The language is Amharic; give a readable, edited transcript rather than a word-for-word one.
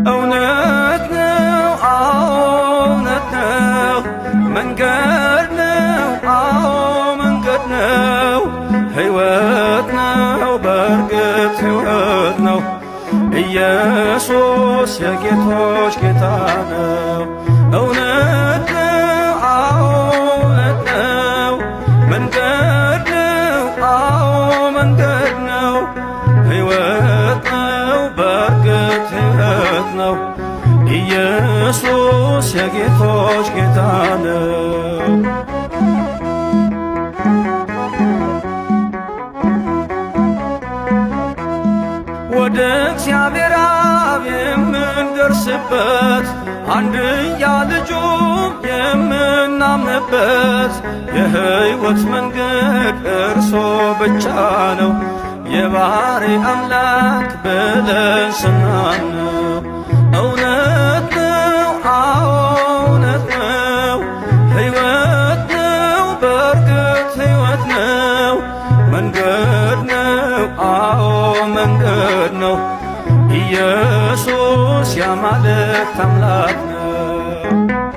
እውነት ነው እውነት ነው መንገድ ነው መንገድ ነው ሕይወት ነው በእርግጥ ሕይወት ነው ኢየሱስ የጌቶች ጌታ ነው። እውነት ነው እውነት ነው መንገድ ነው መንገድ ነው ሕይወት ነው በእርግጥ ሕይወት ነው ኢየሱስ የጌቶች ጌታ ነው። ወደ እግዚአብሔር አብ የምንደርስበት አንድያ ልጁም የምናምንበት የሕይወት መንገድ እርሶ ብቻ ነው የባሕሪ አምላክ ብለን ስናምነው። እውነት ነው እውነት ነው ሕይወት ነው በእርግጥ ሕይወት ነው መንገድ ነው መንገድ ነው ኢየሱስ የአማልክት አምላክ ነው።